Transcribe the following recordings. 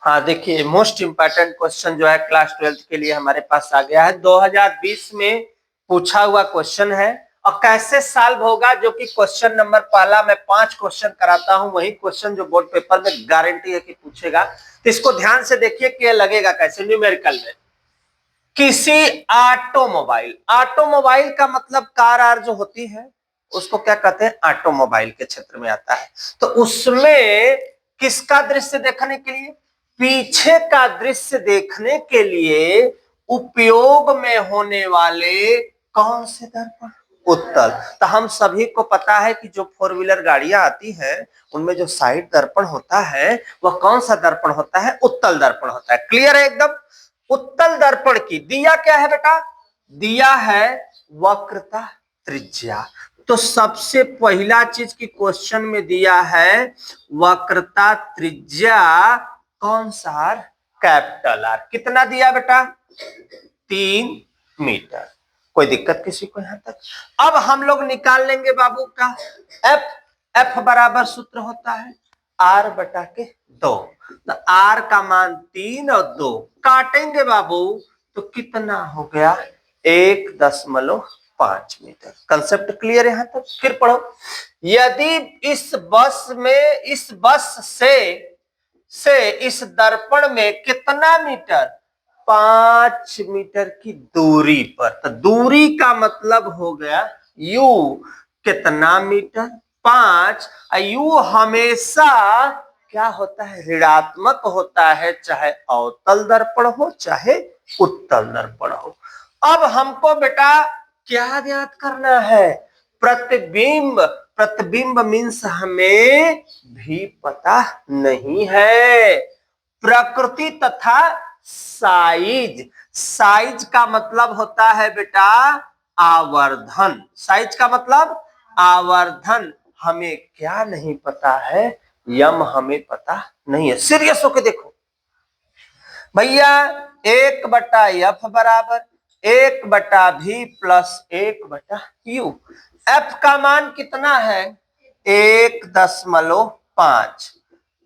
हाँ देखिए, most important question जो है क्लास 12th के लिए हमारे पास आ गया है। 2020 में पूछा हुआ क्वेश्चन है और कैसे सॉल्व होगा, जो कि क्वेश्चन नंबर पहला मैं 5 क्वेश्चन कराता हूं, वही क्वेश्चन जो बोर्ड पेपर में गारंटी है कि पूछेगा। तो इसको ध्यान से देखिए कि लगेगा कैसे न्यूमेरिकल में। किसी ऑटोमोबाइल, ऑटोमोबाइल का मतलब कार आर जो होती है उसको क्या कहते हैं, ऑटोमोबाइल के क्षेत्र में आता है। तो उसमें किसका दृश्य देखने के लिए, पीछे का दृश्य देखने के लिए उपयोग में होने वाले कौन से दर्पण, उत्तल। तो हम सभी को पता है कि जो 4 व्हीलर गाड़ियां आती है उनमें जो साइड दर्पण होता है वह कौन सा दर्पण होता है, उत्तल दर्पण होता है। क्लियर है एकदम। उत्तल दर्पण की दिया क्या है बेटा, दिया है वक्रता त्रिज्या। तो सबसे पहला चीज की क्वेश्चन में दिया है वक्रता त्रिज्या कौन सा, कैपिटल आर। कितना दिया बेटा, 3 मीटर। कोई दिक्कत किसी को यहां तक। अब हम लोग निकाल लेंगे बाबू का एफ। एफ बराबर सूत्र होता है आर बटा के 2। तो आर का मान 3 और 2 काटेंगे बाबू तो कितना हो गया, 1.5 मीटर। कंसेप्ट क्लियर है यहां तक। फिर पढ़ो, यदि इस बस से इस दर्पण में कितना मीटर, 5 मीटर की दूरी पर। तो दूरी का मतलब हो गया यू, कितना मीटर, 5। यू हमेशा क्या होता है, ऋणात्मक होता है, चाहे अवतल दर्पण हो चाहे उत्तल दर्पण हो। अब हमको बेटा क्या ज्ञात करना है, प्रतिबिंब। प्रतिबिंब मीन्स हमें भी पता नहीं है। प्रकृति तथा साइज, साइज का मतलब होता है बेटा आवर्धन। साइज का मतलब आवर्धन हमें क्या नहीं पता है, यम हमें पता नहीं है। सीरियस होके देखो भैया, 1/f बराबर 1/v प्लस 1/u। एफ का मान कितना है, 1.5।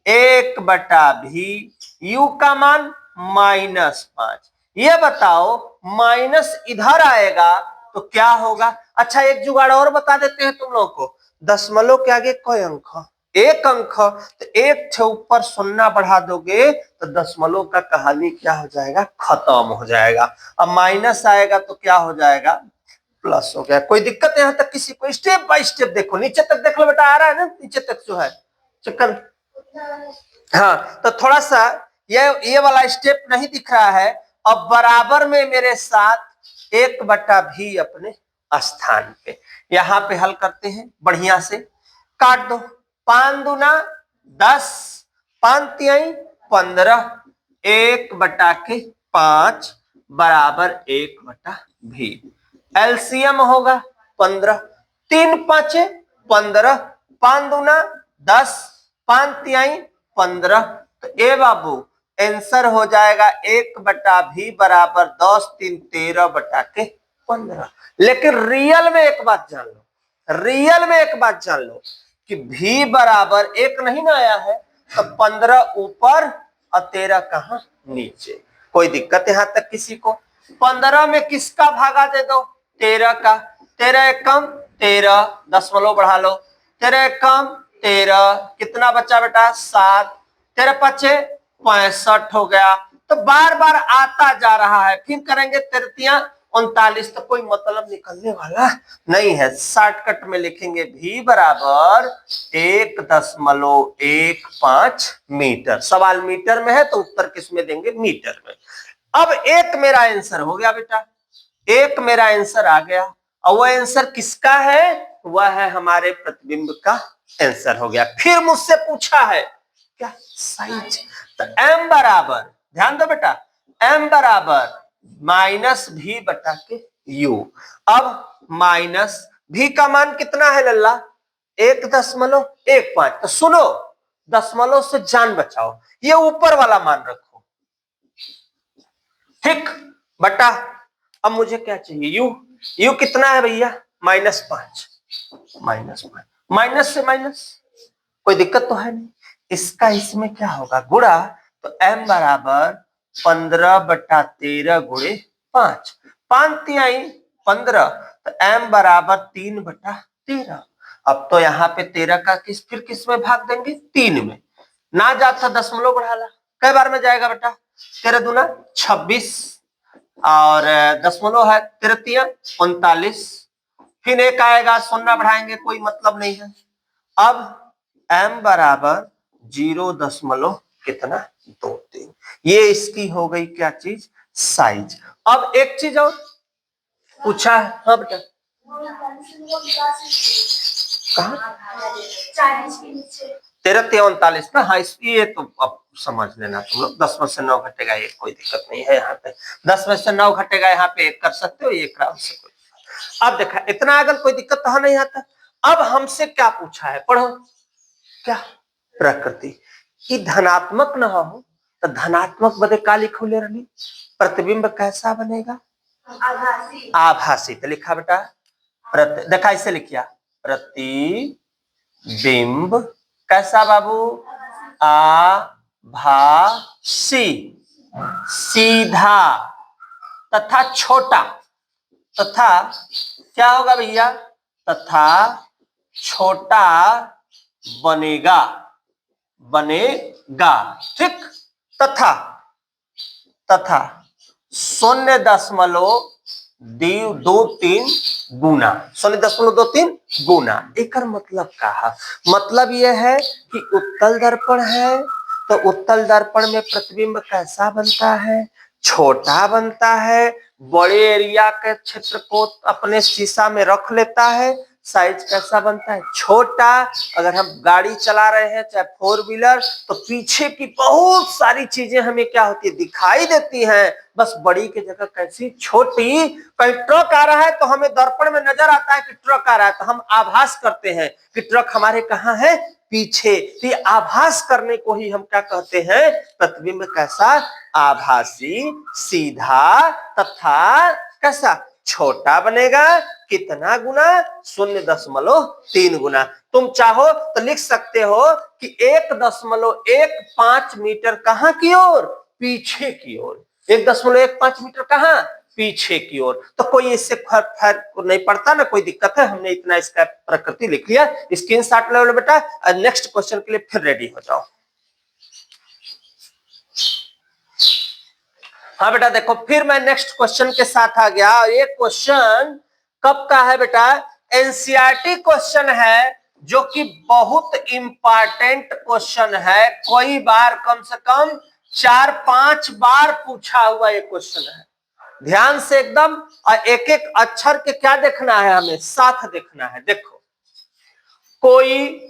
1/v, u का मान -5। ये बताओ माइनस इधर आएगा तो क्या होगा। अच्छा एक जुगाड़ और बता देते हैं तुम लोगों को, दशमलव के आगे कोई अंक, 1 अंक। तो 1 से ऊपर 0 बढ़ा दोगे तो दशमलव का कहानी क्या हो जाएगा, खत्म हो जाएगा। अब माइनस आएगा तो क्या हो जाएगा, प्लस हो गया। कोई दिक्कत यहां तक किसी को, स्टेप बाय स्टेप देखो, नीचे तक देख लो बेटा, आ रहा है ना नीचे तक जो है चक्कर। हाँ तो थोड़ा सा ये वाला स्टेप नहीं दिख रहा है। अब बराबर में मेरे साथ 1/v अपने स्थान पे, यहां पे हल करते हैं बढ़िया से। काट दो, 5 दूना 10, 5 तिहाई 15, 1/5 बराबर 1/v। एलसीएम होगा 15, 3 5 15, 5 दूना 10, 5 तिहाई 15। तो ए बाबू आंसर हो जाएगा 1/v बराबर 10, 3 13/15। लेकिन रियल में एक बात जान लो, रियल में एक बात जान लो कि v बराबर 1 नहीं ना आया है, तो 15 ऊपर और 13 कहां, नीचे। कोई दिक्कत यहां तक किसी को। 15 में किसका भागा दे दो, 13 का। 13 एक कम 13, दशमलव बढ़ा लो, 13 एक कम 13, कितना बचा बेटा 7, 13 5 65 हो गया। तो बार बार आता जा रहा है, फिर करेंगे 33 39, तो कोई मतलब निकलने वाला नहीं है। शॉर्टकट में लिखेंगे v बराबर 1.15 मीटर। सवाल मीटर में है तो उत्तर किस में देंगे, मीटर में। अब एक मेरा आंसर हो गया बेटा, एक मेरा आंसर आ गया। और वह आंसर किसका है, वह है हमारे प्रतिबिंब का आंसर हो गया। फिर मुझसे पूछा है क्या, साइज। तो m बराबर, ध्यान दो बेटा, m बराबर -v बटा के u। अब माइनस v का मान कितना है लल्ला, 1.15। तो सुनो, दशमलव से जान बचाओ, ये ऊपर वाला मान रखो, ठीक बटा। अब मुझे क्या चाहिए, u कितना है भैया, -5। माइनस से माइनस, कोई दिक्कत तो है नहीं। इसका इसमें क्या होगा, गुणा, तो m बराबर 15/13 गुणे 5, 5 तिहाई 15, तो m बराबर 3/13। अब तो यहाँ पे 13 का फिर किस में भाग देंगे? 3 में। ना जाता दशमलव बढ़ाला, कई बार में जाएगा बेटा? 13 दूना 26 और दशमलव है 13 39, फिर एक आएगा, शून्य बढ़ाएंगे कोई मतलब नहीं है। अब m बराबर 0 कितना 23, ये इसकी हो गई क्या चीज? साइज। अब एक चीज और पूछा है, हाँ बेटा कहा 13 39 ना? हाँ ये तो अब समझ लेना तुम लोग, 10 में से 9 घटेगा, ये कोई दिक्कत नहीं है। यहाँ पे 10 में से 9 घटेगा, यहाँ पे 1 कर सकते हो, 1 से कोई। अब देखा इतना अगर कोई दिक्कत तो नहीं आता। अब हमसे क्या पूछा है, पढ़ो क्या? प्रकृति की धनात्मक न हो तो धनात्मक बदे का लिखो ले रही? प्रतिबिंब कैसा बनेगा? आभासी। आभासी तो लिखा बेटा देखा इसे लिखिया, प्रतिबिंब कैसा बाबू? आभासी, सीधा तथा छोटा, तथा क्या होगा भैया? तथा छोटा बनेगा, बनेगा, ठीक। तथा 0.23 गुना, 0.23 गुना। एक मतलब कहा, मतलब यह है कि उत्तल दर्पण है तो उत्तल दर्पण में प्रतिबिंब कैसा बनता है? छोटा बनता है, बड़े एरिया के क्षेत्र को अपने शीशा में रख लेता है। साइज कैसा बनता है? छोटा। अगर हम गाड़ी चला रहे हैं चाहे 4 व्हीलर, तो पीछे की बहुत सारी चीजें हमें क्या होती है? दिखाई देती हैं, बस बड़ी की जगह कैसी? छोटी। कहीं ट्रक आ रहा है तो हमें दर्पण में नजर आता है कि ट्रक आ रहा है, तो हम आभास करते हैं कि ट्रक हमारे कहाँ है? पीछे। ये आभास करने को ही हम क्या कहते हैं? प्रतिबिंब कैसा? आभासी, सीधा तथा कैसा? छोटा बनेगा। कितना गुना? 0.3 गुना। तुम चाहो तो लिख सकते हो कि 1.15 मीटर कहां की ओर? पीछे की ओर। 1.15 मीटर कहां? पीछे की ओर। तो कोई इससे फर्क नहीं पड़ता ना, कोई दिक्कत है? हमने इतना इसका प्रकृति लिख लिया। स्क्रीनशॉट ले लो बेटा, नेक्स्ट क्वेश्चन के लिए फिर रेडी हो जाओ। हाँ बेटा देखो, फिर मैं नेक्स्ट क्वेश्चन के साथ आ गया। ये क्वेश्चन कब का है बेटा? एनसीईआरटी क्वेश्चन है, जो कि बहुत इंपॉर्टेंट क्वेश्चन है। कई बार, कम से कम 4-5 बार पूछा हुआ ये क्वेश्चन है। ध्यान से एकदम, और एक एक अक्षर के क्या देखना है? हमें साथ देखना है। देखो, कोई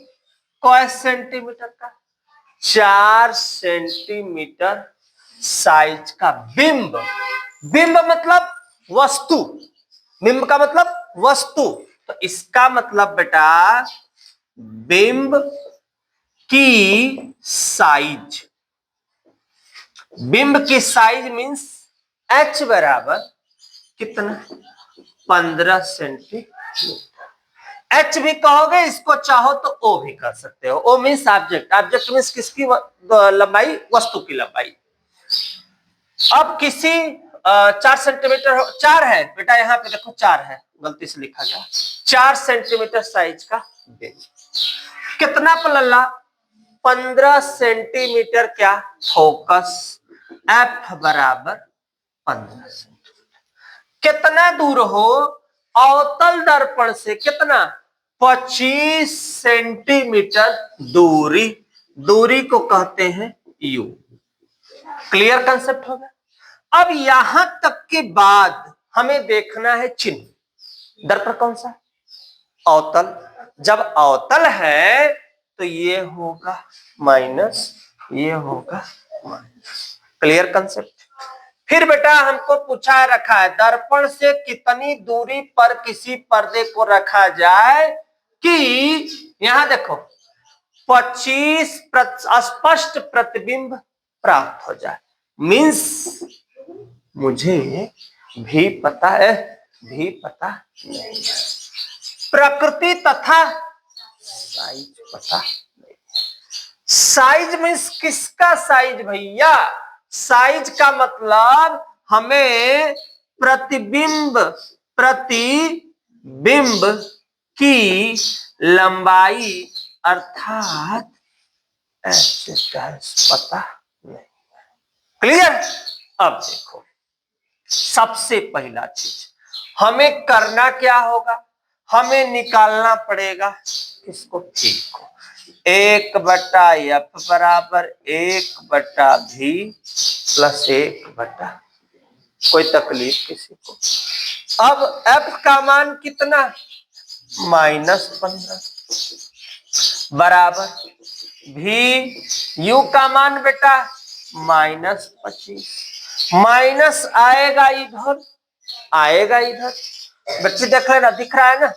सेंटीमीटर का 4 सेंटीमीटर साइज का बिंब, बिंब मतलब वस्तु, बिंब का मतलब वस्तु, तो इसका मतलब बेटा बिंब की साइज, बिंब की साइज मींस h बराबर कितना? 15 सेंटीमीटर। h भी कहोगे, इसको चाहो तो o भी कर सकते हो। o means object, object means किसकी लंबाई? वस्तु की लंबाई। अब किसी 4 सेंटीमीटर 4 है बेटा, यहाँ पे देखो 4 है, गलती से लिखा गया। 4 सेंटीमीटर साइज का बिंब कितना पलला? 15 सेंटीमीटर क्या? फोकस। f बराबर 15 सेंटीमीटर। कितना दूर हो? अवतल दर्पण से कितना? 25 सेंटीमीटर दूरी। दूरी को कहते हैं u। क्लियर कंसेप्ट होगा। अब यहां तक के बाद हमें देखना है चिन्ह। दर्पण कौन सा? अवतल। जब अवतल है तो ये होगा माइनस, ये होगा माइनस। Clear concept. फिर बेटा हमको पूछा रखा है, दर्पण से कितनी दूरी पर किसी पर्दे को रखा जाए कि यहां देखो 25 स्पष्ट प्रतिबिंब प्राप्त हो जाए। मीन्स मुझे भी पता है, भी पता नहीं, प्रकृति तथा साइज पता नहीं। साइज मीन्स किसका साइज भैया? साइज का मतलब हमें प्रतिबिंब की लंबाई अर्थात पता नहीं। क्लियर? अब देखो, सबसे पहला चीज हमें करना क्या होगा, हमें निकालना पड़ेगा किसको? T को। 1/F बराबर 1/V प्लस 1/, कोई तकलीफ किसी को? अब F का मान कितना? -15 बराबर V U का मान बेटा -25, माइनस आएगा इधर, आएगा इधर। बच्चे देख रहे ना, दिख रहा है ना?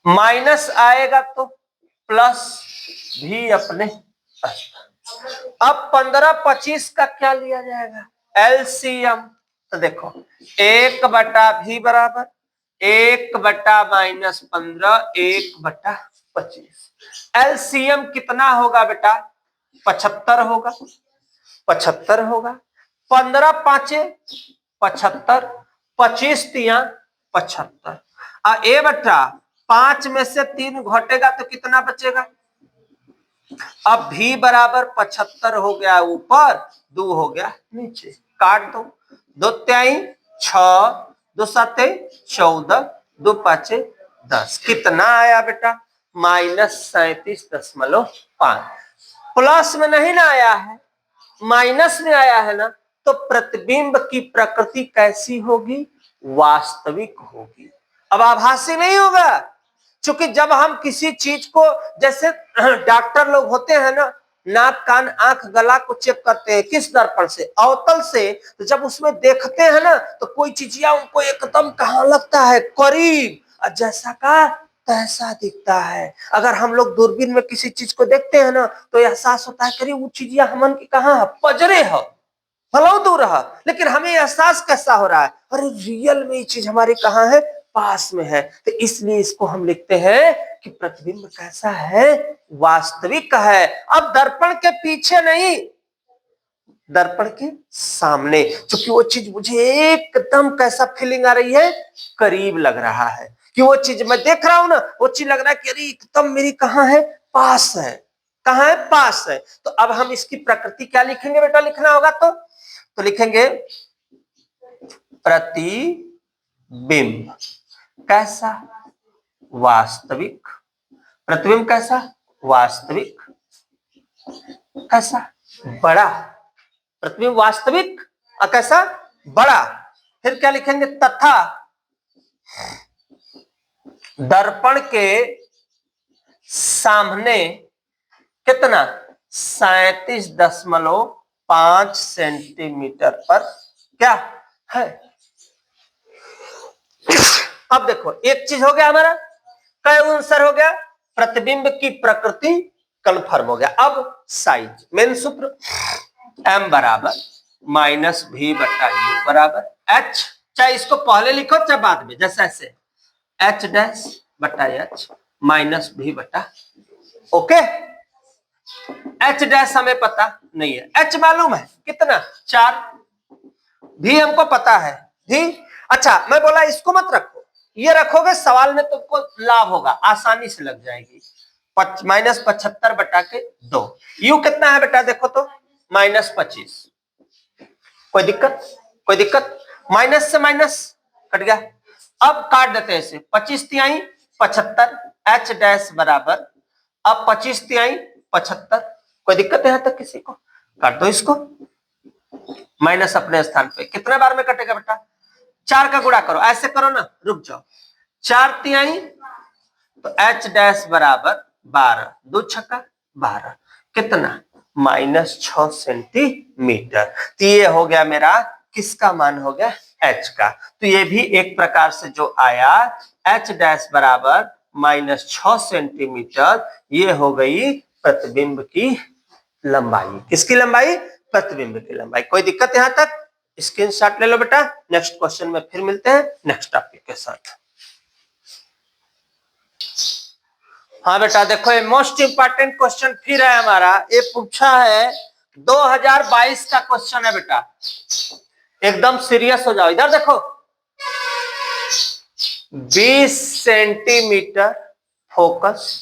माइनस आएगा तो प्लस भी अपने। अब 15-25 का क्या लिया जाएगा? एलसीएम। तो देखो 1/V बराबर 1/-15 1/25। एलसीएम कितना होगा बेटा? 75 होगा, 75 होगा। 15 5 75, 25 3 75। ए बटा 5 में से 3 घटेगा तो कितना बचेगा? अब भी बराबर 75 हो गया ऊपर, 2 हो गया नीचे, काट दो। 2 त्याई 6, 2 7 14, 2 5 10। कितना आया बेटा? -37.5। प्लस में नहीं ना आया है, माइनस में आया है ना, तो प्रतिबिंब की प्रकृति कैसी होगी? वास्तविक होगी। अब आभासी नहीं होगा, क्योंकि जब हम किसी चीज को, जैसे डॉक्टर लोग होते हैं ना, नाक कान आंख गला को चेक करते हैं, किस दर्पण से? अवतल से। तो जब उसमें देखते हैं ना, तो कोई चीजिया उनको एकदम कहाँ लगता है? करीब, और जैसा का तैसा दिखता है। अगर हम लोग दूरबीन में किसी चीज को देखते हैं ना, तो एहसास होता है करीब वो चीजिया हमन की कहाँ है? पजरे है, भलो दूर रहा, लेकिन हमें एहसास कैसा हो रहा है? अरे रियल में ये चीज हमारी कहाँ है? पास में है। तो इसलिए इसको हम लिखते हैं कि प्रतिबिंब कैसा है? वास्तविक है। अब दर्पण के पीछे नहीं, दर्पण के सामने, क्योंकि वो चीज मुझे एकदम कैसा फीलिंग आ रही है? करीब लग रहा है, कि वो चीज मैं देख रहा हूं ना, वो चीज लग रहा है कि अरे एकदम मेरी कहाँ है? पास है। कहाँ है? पास है। तो अब हम इसकी प्रकृति क्या लिखेंगे बेटा? लिखना होगा तो लिखेंगे प्रतिबिंब कैसा? वास्तविक। प्रतिबिंब कैसा? वास्तविक। कैसा? बड़ा। प्रतिबिंब वास्तविक और कैसा? बड़ा। फिर क्या लिखेंगे? तथा दर्पण के सामने कितना? 37.5 सेंटीमीटर पर क्या है? अब देखो, एक चीज हो गया हमारा, क्या आंसर हो गया? प्रतिबिंब की प्रकृति कंफर्म हो गया। अब साइज, मेन सूत्र m बराबर -v/u बराबर h, चाहे इसको पहले लिखो चाहे बाद में, जैसे ऐसे h'/h -v/, ओके। h' हमें पता नहीं है, h मालूम है कितना? 4। भी हमको पता है, भी। अच्छा, मैं बोला इसको मत रखो, ये रखोगे सवाल में तुमको लाभ होगा, आसानी से लग जाएगी। -75/2। यू कितना है बेटा? देखो तो -25। कोई दिक्कत? कोई दिक्कत? माइनस से माइनस कट गया। अब काट देते हैं इसे, 25 तिहाई 75, h' बराबर, अब 25 तिहाई 75। कोई दिक्कत है यहां तक किसी को? काट दो इसको, माइनस अपने स्थान पे। कितने बार में कटेगा बेटा? 4 का गुणा करो, ऐसे करो ना, रुक जाओ। 4 तिहाई तो h' बराबर 12, 2 छक्का 12, कितना? -6 सेंटीमीटर। तो ये हो गया मेरा, किसका मान हो गया? h का। तो ये भी एक प्रकार से जो आया, h' बराबर -6 सेंटीमीटर, ये हो गई प्रतिबिंब की लंबाई। किसकी लंबाई? प्रतिबिंब की लंबाई। कोई दिक्कत यहां तक? स्क्रीनशॉट ले लो बेटा। नेक्स्ट क्वेश्चन में फिर मिलते हैं नेक्स्ट टॉपिक के साथ। हाँ बेटा देखो, ये मोस्ट इंपॉर्टेंट क्वेश्चन फिर है हमारा। ये पूछा है 2022 का क्वेश्चन है बेटा, एकदम सीरियस हो जाओ। इधर देखो, 20 सेंटीमीटर फोकस,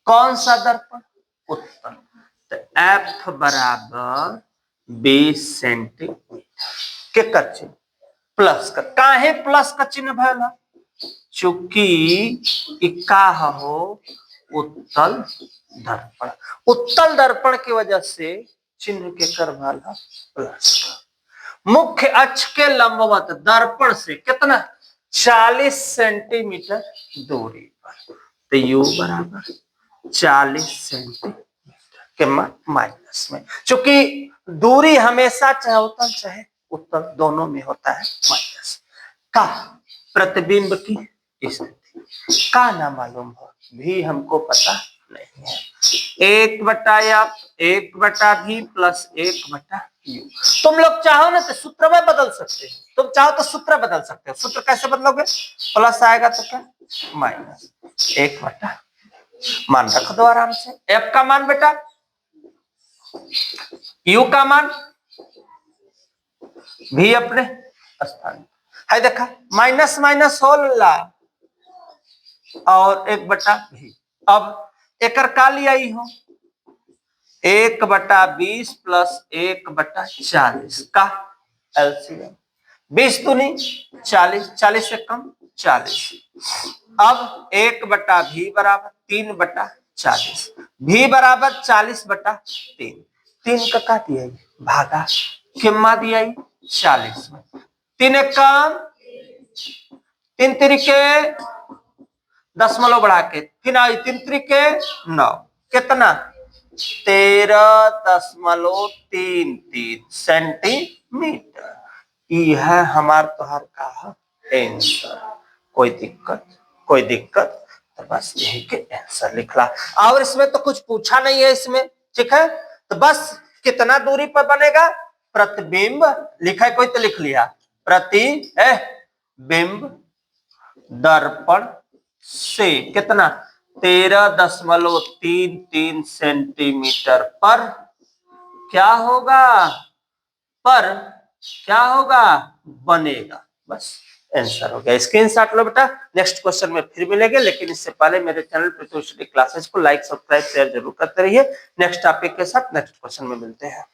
कौन सा दर्पण? उत्तल। तो एफ बराबर 20 सेंटीमीटर के कर चिन्ह प्लस का, काहे प्लस का चिन्ह भैला? चूंकि इक्का हो उत्तल दर्पण, उत्तल दर्पण की वजह से चिन्ह के कर भाला प्लस का। मुख्य अक्ष के लंबवत दर्पण से कितना? 40 सेंटीमीटर दूरी पर। तो यू बराबर 40 सेंटीमीटर के माइनस में, चूंकि दूरी हमेशा चाहे उत्तल चाहे उत्तल दोनों में होता है माइनस का। प्रतिबिंब की स्थिति का ना मालूम हो भी हमको पता नहीं है। 1/f 1/v plus 1/u। तुम लोग चाहो ना तो सूत्र में बदल सकते हो, तुम चाहो तो सूत्र बदल सकते हो। सूत्र कैसे बदलोगे? प्लस आएगा तो क्या माइनस 1/, मान रख दो आराम से। f का मान बेटा, u का मान, v अपने स्थान है। देखा माइनस माइनस होला और 1/v। अब एकर का लिया ही हो 1/20 प्लस 1/40 का एलसीएम। 20 दूनी 40, 40 से कम 40। अब 1/v बराबर 3/40, v बराबर 40/3। 3 का काट दिया भागा, किम्मा दिया 40 में। 3 एक कम 3 तिरिके दशमलव बढ़ा के फिर आई 3 तिरिके 9, कितना 13.33 सेंटीमीटर। यह हमार तोहर का आंसर। कोई दिक्कत तो बस यही के आंसर लिखला। और इसमें तो कुछ पूछा नहीं है इसमें, ठीक है। तो बस कितना दूरी पर बनेगा प्रतिबिंब, लिखा है कोई तो लिख लिया, प्रतिबिंब दर्पण से कितना 13.33 सेंटीमीटर पर क्या होगा बनेगा। बस आंसर हो गया। स्क्रीनशॉट लो बेटा, नेक्स्ट क्वेश्चन में फिर मिलेंगे। लेकिन इससे पहले मेरे चैनल पृथ्वी स्टडी क्लासेस को लाइक सब्सक्राइब शेयर जरूर करते रहिए। नेक्स्ट टॉपिक के साथ नेक्स्ट क्वेश्चन में मिलते हैं।